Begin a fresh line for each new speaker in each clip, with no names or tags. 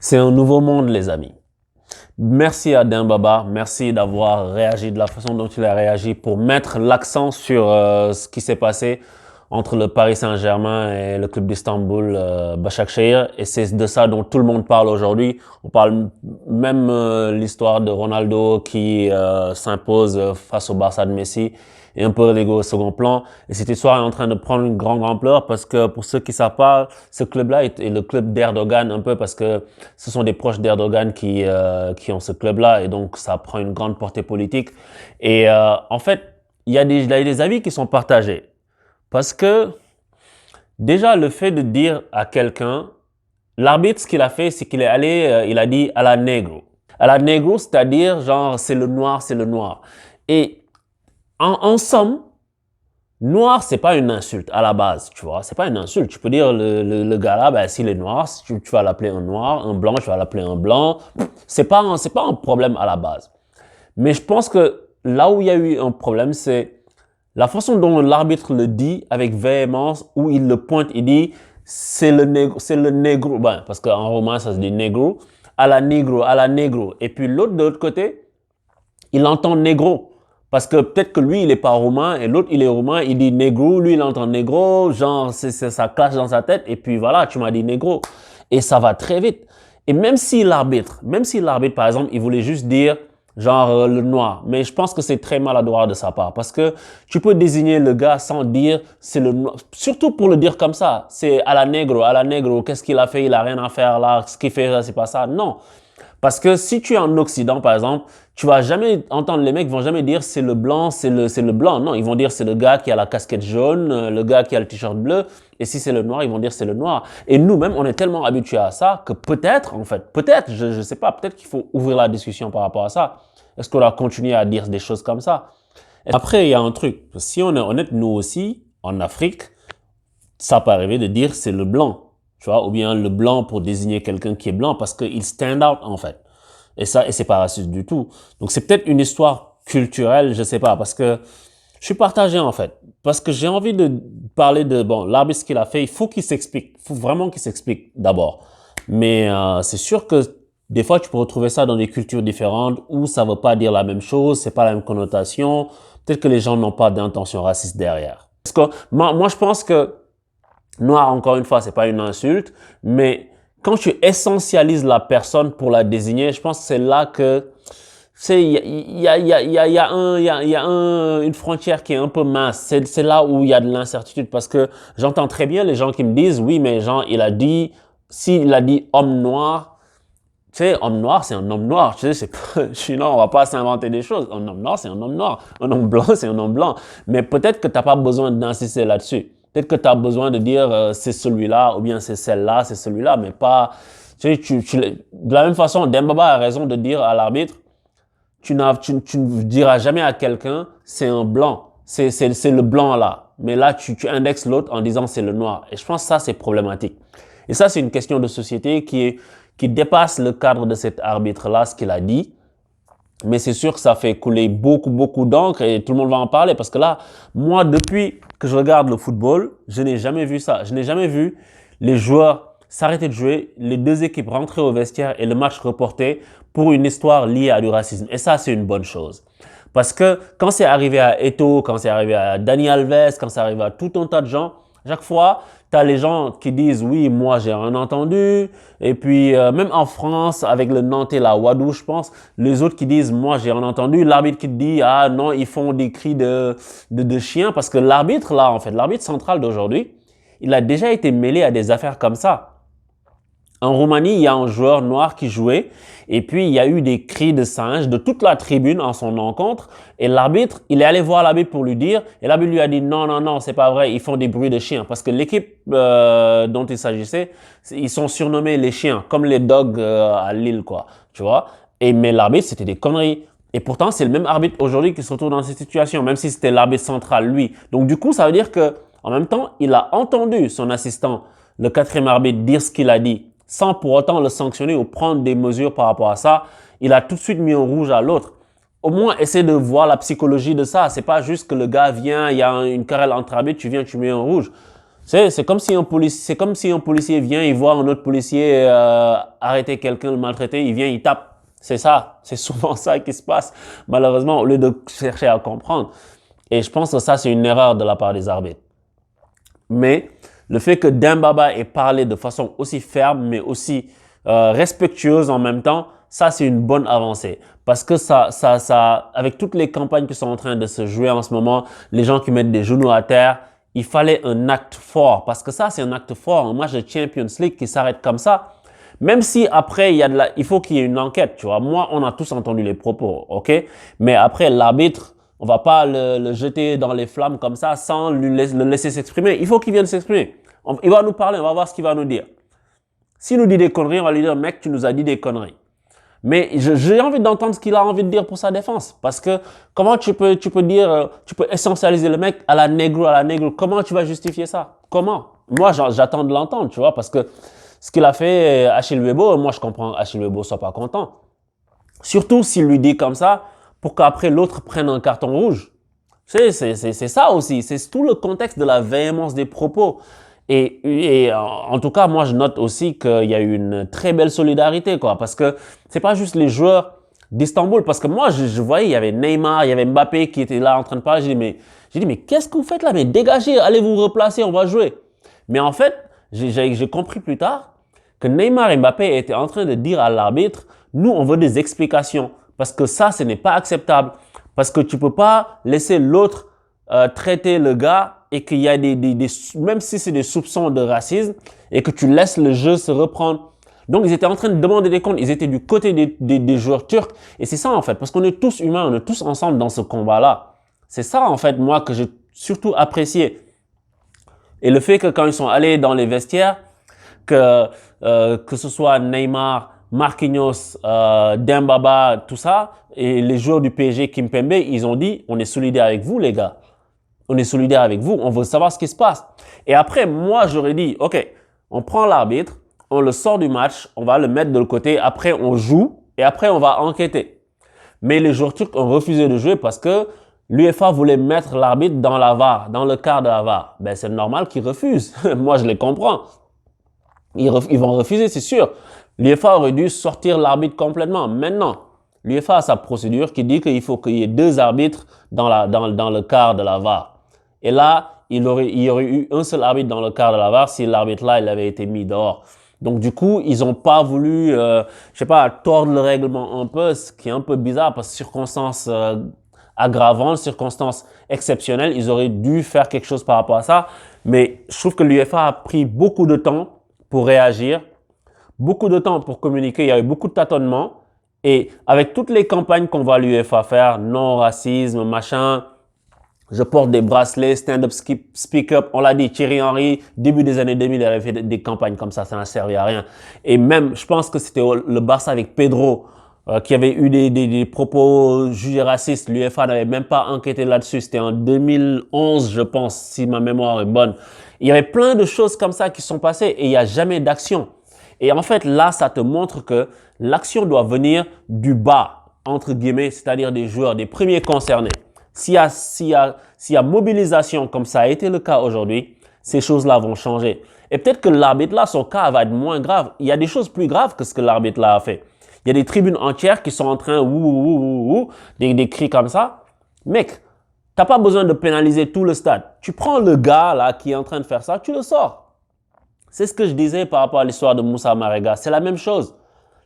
C'est un nouveau monde, les amis. Merci à Dembaba, merci d'avoir réagi de la façon dont il a réagi pour mettre l'accent sur ce qui s'est passé entre le Paris Saint-Germain et le club d'Istanbul, Başakşehir. Et c'est de ça dont tout le monde parle aujourd'hui. On parle même l'histoire de Ronaldo qui s'impose face au Barça de Messi et un peu relégué au second plan. Et cette histoire est en train de prendre une grande ampleur parce que pour ceux qui ne savent pas, ce club-là est le club d'Erdogan un peu parce que ce sont des proches d'Erdogan qui ont ce club-là et donc ça prend une grande portée politique. Et en fait, il y a des avis qui sont partagés parce que déjà le fait de dire à quelqu'un, l'arbitre ce qu'il a fait, c'est qu'il est allé, il a dit à la negro. À la negro, c'est-à-dire genre c'est le noir, c'est le noir. Et en somme, noir, c'est pas une insulte à la base, tu vois. C'est pas une insulte. Tu peux dire le gars là, ben, s'il est noir, tu vas l'appeler un noir, un blanc, tu vas l'appeler un blanc. C'est pas un problème à la base. Mais je pense que là où il y a eu un problème, c'est la façon dont l'arbitre le dit avec véhémence, où il le pointe, il dit c'est le négro, ben, parce qu'en romain ça se dit négro, à la négro. Et puis l'autre de l'autre côté, il entend négro. Parce que peut-être que lui, il est pas roumain et l'autre, il est roumain, il dit négro, lui, il entend négro, genre, ça cache dans sa tête et puis voilà, tu m'as dit négro. Et ça va très vite. Et même si l'arbitre, par exemple, il voulait juste dire, genre, le noir, mais je pense que c'est très maladroit de sa part parce que tu peux désigner le gars sans dire c'est le noir, surtout pour le dire comme ça, c'est à la négro, qu'est-ce qu'il a fait, il a rien à faire là, ce qu'il fait, c'est pas ça. Non. Parce que si tu es en Occident, par exemple, tu vas jamais entendre, les mecs vont jamais dire c'est le blanc, c'est le blanc. Non, ils vont dire c'est le gars qui a la casquette jaune, le gars qui a le t-shirt bleu. Et si c'est le noir, ils vont dire c'est le noir. Et nous-mêmes, on est tellement habitués à ça que peut-être, je sais pas, peut-être qu'il faut ouvrir la discussion par rapport à ça. Est-ce qu'on va continuer à dire des choses comme ça? Après, il y a un truc. Si on est honnête, nous aussi, en Afrique, ça peut arriver de dire c'est le blanc. Tu vois, ou bien le blanc pour désigner quelqu'un qui est blanc parce qu'il stand out en fait. Et c'est pas raciste du tout. Donc c'est peut-être une histoire culturelle, je sais pas, parce que je suis partagé en fait. Parce que j'ai envie de parler de, bon, l'arbitre ce qu'il a fait, il faut qu'il s'explique. Il faut vraiment qu'il s'explique d'abord. Mais c'est sûr que des fois tu peux retrouver ça dans des cultures différentes où ça veut pas dire la même chose, c'est pas la même connotation. Peut-être que les gens n'ont pas d'intention raciste derrière. Parce que moi je pense que noir, encore une fois, c'est pas une insulte, mais quand tu essentialises la personne pour la désigner, je pense que c'est là que il y a une frontière qui est un peu mince. C'est là où il y a de l'incertitude parce que j'entends très bien les gens qui me disent oui, mais Jean, s'il a dit homme noir, tu sais, homme noir, c'est un homme noir. Tu sais, sinon, on va pas s'inventer des choses. Un homme noir, c'est un homme noir. Un homme blanc, c'est un homme blanc. Mais peut-être que t'as pas besoin d'insister là-dessus. Peut-être que tu as besoin de dire c'est celui-là ou bien c'est celle-là, c'est celui-là, mais pas. Tu sais, de la même façon, Dembaba a raison de dire à l'arbitre tu ne diras jamais à quelqu'un c'est un blanc, c'est le blanc là. Mais là, tu indexes l'autre en disant c'est le noir. Et je pense que ça, c'est problématique. Et ça, c'est une question de société qui dépasse le cadre de cet arbitre-là, ce qu'il a dit. Mais c'est sûr que ça fait couler beaucoup d'encre et tout le monde va en parler parce que là, moi, depuis que je regarde le football, je n'ai jamais vu ça. Je n'ai jamais vu les joueurs s'arrêter de jouer, les deux équipes rentrer au vestiaire et le match reporté pour une histoire liée à du racisme. Et ça, c'est une bonne chose. Parce que quand c'est arrivé à Eto'o, quand c'est arrivé à Dani Alves, quand c'est arrivé à tout un tas de gens, chaque fois, tu as les gens qui disent oui, moi j'ai rien entendu. Et puis même en France, avec le Nantais, la Wadou, je pense, les autres qui disent moi j'ai rien entendu. L'arbitre qui te dit ah non, ils font des cris de chien parce que l'arbitre là, en fait, l'arbitre central d'aujourd'hui, il a déjà été mêlé à des affaires comme ça. En Roumanie, il y a un joueur noir qui jouait et puis il y a eu des cris de singe de toute la tribune en son encontre et l'arbitre, il est allé voir l'arbitre pour lui dire et l'arbitre lui a dit non, c'est pas vrai, ils font des bruits de chiens parce que l'équipe dont il s'agissait, ils sont surnommés les chiens, comme les dogs à Lille quoi, tu vois. Mais l'arbitre, c'était des conneries. Et pourtant, c'est le même arbitre aujourd'hui qui se retrouve dans cette situation, même si c'était l'arbitre central, lui. Donc du coup, ça veut dire que en même temps, il a entendu son assistant, le quatrième arbitre, dire ce qu'il a dit sans pour autant le sanctionner ou prendre des mesures par rapport à ça. Il a tout de suite mis en rouge à l'autre. Au moins, essaie de voir la psychologie de ça. C'est pas juste que le gars vient, il y a une querelle entre arbitres, tu viens, tu mets en rouge. C'est comme si c'est comme si un policier vient, il voit un autre policier arrêter quelqu'un, le maltraiter, il vient, il tape. C'est ça. C'est souvent ça qui se passe, malheureusement, au lieu de chercher à comprendre. Et je pense que ça, c'est une erreur de la part des arbitres. Mais le fait que Dembaba ait parlé de façon aussi ferme, mais aussi respectueuse en même temps, ça, c'est une bonne avancée. Parce que avec toutes les campagnes qui sont en train de se jouer en ce moment, les gens qui mettent des genoux à terre, il fallait un acte fort. Parce que ça, c'est un acte fort. Un match de Champions League qui s'arrête comme ça. Même si après, il faut qu'il y ait une enquête, tu vois. Moi, on a tous entendu les propos, ok? Mais après, l'arbitre, on va pas le jeter dans les flammes comme ça sans le laisser s'exprimer. Il faut qu'il vienne s'exprimer. Il va nous parler, on va voir ce qu'il va nous dire. S'il nous dit des conneries, on va lui dire, mec, tu nous as dit des conneries. Mais j'ai envie d'entendre ce qu'il a envie de dire pour sa défense. Parce que comment tu peux dire, tu peux essentialiser le mec à la négro. Comment tu vas justifier ça? Comment? Moi, j'attends de l'entendre, tu vois, parce que ce qu'il a fait Achille Webo, moi je comprends Achille Webo soit pas content. Surtout s'il lui dit comme ça, pour qu'après l'autre prenne un carton rouge. C'est ça aussi, c'est tout le contexte de la véhémence des propos. Et en tout cas, moi je note aussi qu'il y a eu une très belle solidarité, quoi, parce que c'est pas juste les joueurs d'Istanbul, parce que moi je voyais, il y avait Neymar, il y avait Mbappé qui étaient là en train de parler, j'ai dit mais qu'est-ce que vous faites là? Mais dégagez, allez vous replacer, on va jouer. Mais en fait, j'ai compris plus tard que Neymar et Mbappé étaient en train de dire à l'arbitre, nous on veut des explications, parce que ça, ce n'est pas acceptable, parce que tu peux pas laisser l'autre traiter le gars et qu'il y a même si c'est des soupçons de racisme et que tu laisses le jeu se reprendre. Donc, ils étaient en train de demander des comptes. Ils étaient du côté des joueurs turcs. Et c'est ça, en fait, parce qu'on est tous humains, on est tous ensemble dans ce combat-là. C'est ça, en fait, moi, que j'ai surtout apprécié. Et le fait que quand ils sont allés dans les vestiaires, que ce soit Neymar, Marquinhos, Dembaba, tout ça, et les joueurs du PSG, Kimpembe, ils ont dit, on est solidaires avec vous, les gars. On est solidaires avec vous, on veut savoir ce qui se passe. Et après, moi, j'aurais dit, OK, on prend l'arbitre, on le sort du match, on va le mettre de l'autre côté, après on joue, et après on va enquêter. Mais les joueurs turcs ont refusé de jouer parce que l'UEFA voulait mettre l'arbitre dans la VAR, dans le quart de la VAR. Ben, c'est normal qu'ils refusent. Moi, je les comprends. Ils vont refuser, c'est sûr. L'UEFA aurait dû sortir l'arbitre complètement. Maintenant, l'UEFA a sa procédure qui dit qu'il faut qu'il y ait 2 arbitres dans le quart de la VAR. Et là, il y aurait eu un seul arbitre dans le quart de la VAR si l'arbitre-là, il avait été mis dehors. Donc, du coup, ils n'ont pas voulu, je sais pas, tordre le règlement un peu, ce qui est un peu bizarre parce que circonstances aggravantes, circonstances exceptionnelles, ils auraient dû faire quelque chose par rapport à ça. Mais je trouve que l'UEFA a pris beaucoup de temps pour réagir, beaucoup de temps pour communiquer. Il y a eu beaucoup de tâtonnements. Et avec toutes les campagnes qu'on voit l'UEFA faire, non-racisme, machin, je porte des bracelets, stand-up, speak up. On l'a dit, Thierry Henry, début des années 2000, il avait fait des campagnes comme ça n'a servi à rien. Et même, je pense que c'était le Barça avec Pedro, qui avait eu des propos jugés racistes. L'UEFA n'avait même pas enquêté là-dessus. C'était en 2011, je pense, si ma mémoire est bonne. Il y avait plein de choses comme ça qui sont passées et il n'y a jamais d'action. Et en fait, là, ça te montre que l'action doit venir du bas, entre guillemets, c'est-à-dire des joueurs, des premiers concernés. S'il y a mobilisation comme ça a été le cas aujourd'hui, ces choses-là vont changer. Et peut-être que l'arbitre là, son cas va être moins grave. Il y a des choses plus graves que ce que l'arbitre là a fait. Il y a des tribunes entières qui sont en train, des cris comme ça. Mec, t'as pas besoin de pénaliser tout le stade. Tu prends le gars là qui est en train de faire ça, tu le sors. C'est ce que je disais par rapport à l'histoire de Moussa Marega. C'est la même chose.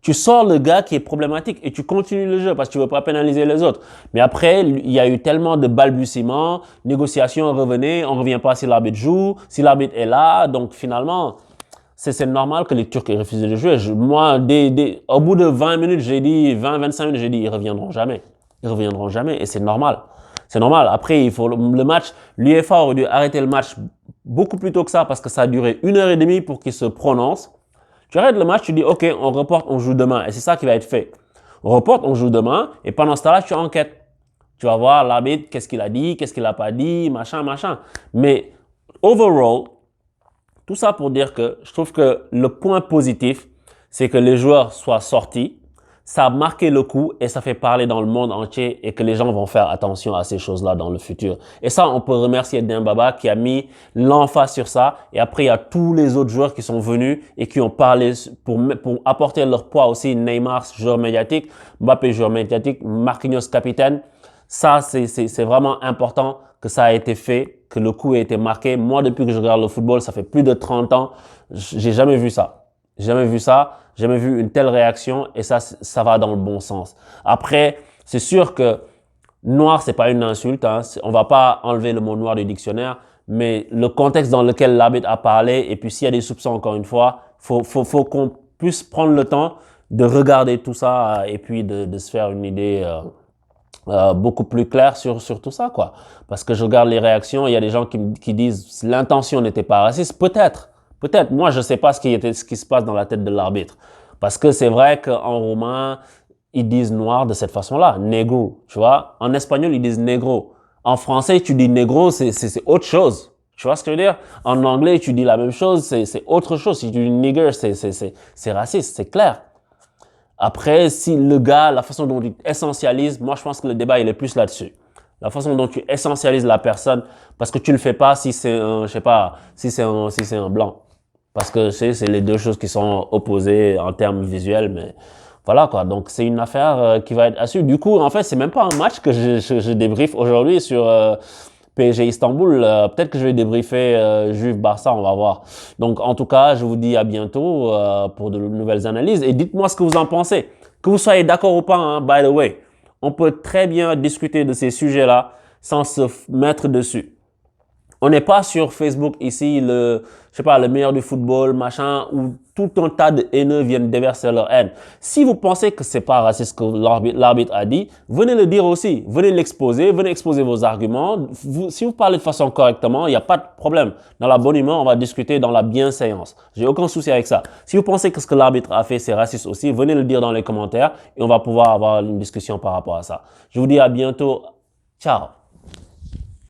Tu sors le gars qui est problématique et tu continues le jeu parce que tu veux pas pénaliser les autres. Mais après, il y a eu tellement de balbutiements, négociations, revenez, on revient pas si l'arbitre joue, si l'arbitre est là. Donc finalement, c'est normal que les Turcs aient refusé de jouer. Moi, au bout de 20 minutes, 25 minutes, j'ai dit, ils reviendront jamais. Ils reviendront jamais et c'est normal. C'est normal. Après, il faut le match. L'UEFA aurait dû arrêter le match beaucoup plus tôt que ça parce que ça a duré 1h30 pour qu'il se prononce. Tu arrêtes le match, tu dis, OK, on reporte, on joue demain. Et c'est ça qui va être fait. On reporte, on joue demain. Et pendant ce temps-là, tu enquêtes. Tu vas voir l'arbitre, qu'est-ce qu'il a dit, qu'est-ce qu'il n'a pas dit, machin. Mais overall, tout ça pour dire que je trouve que le point positif, c'est que les joueurs soient sortis, ça a marqué le coup et ça fait parler dans le monde entier et que les gens vont faire attention à ces choses-là dans le futur. Et ça, on peut remercier Dembaba qui a mis l'emphase sur ça. Et après, il y a tous les autres joueurs qui sont venus et qui ont parlé pour apporter leur poids aussi. Neymar, joueur médiatique, Mbappé, joueur médiatique, Marquinhos, capitaine. Ça, c'est vraiment important que ça a été fait, que le coup ait été marqué. Moi, depuis que je regarde le football, ça fait plus de 30 ans, j'ai jamais vu ça. J'ai jamais vu ça, jamais vu une telle réaction et ça va dans le bon sens. Après, c'est sûr que noir, c'est pas une insulte, hein. On va pas enlever le mot noir du dictionnaire, mais le contexte dans lequel l'arbitre a parlé et puis s'il y a des soupçons encore une fois, faut qu'on puisse prendre le temps de regarder tout ça et puis de se faire une idée beaucoup plus claire sur tout ça, quoi. Parce que je regarde les réactions, il y a des gens qui disent l'intention n'était pas raciste. Peut-être. Moi, je sais pas ce qui se passe dans la tête de l'arbitre. Parce que c'est vrai qu'en roumain, ils disent noir de cette façon-là, negro, tu vois. En espagnol, ils disent negro. En français, tu dis negro, c'est autre chose. Tu vois ce que je veux dire? En anglais, tu dis la même chose, c'est autre chose. Si tu dis nigger, c'est raciste, c'est clair. Après, si le gars, la façon dont tu essentialises, moi je pense que le débat il est plus là-dessus. La façon dont tu essentialises la personne, parce que tu le fais pas si c'est un, je sais pas, si c'est un blanc. Parce que c'est les deux choses qui sont opposées en termes visuels, mais voilà quoi. Donc c'est une affaire qui va être à suivre. Du coup, en fait, c'est même pas un match que je débriefe aujourd'hui sur PSG Istanbul. Peut-être que je vais débriefer Juve Barça, on va voir. Donc en tout cas, je vous dis à bientôt pour de nouvelles analyses et dites-moi ce que vous en pensez. Que vous soyez d'accord ou pas, hein, by the way, on peut très bien discuter de ces sujets-là sans se mettre dessus. On n'est pas sur Facebook ici, je sais pas, le meilleur du football, machin, où tout un tas de haineux viennent déverser leur haine. Si vous pensez que c'est pas raciste ce que l'arbitre a dit, venez le dire aussi. Venez l'exposer, venez exposer vos arguments. Si vous parlez de façon correctement, il n'y a pas de problème. Dans la bonne humeur, on va discuter dans la bienséance. J'ai aucun souci avec ça. Si vous pensez que ce que l'arbitre a fait, c'est raciste aussi, venez le dire dans les commentaires et on va pouvoir avoir une discussion par rapport à ça. Je vous dis à bientôt. Ciao.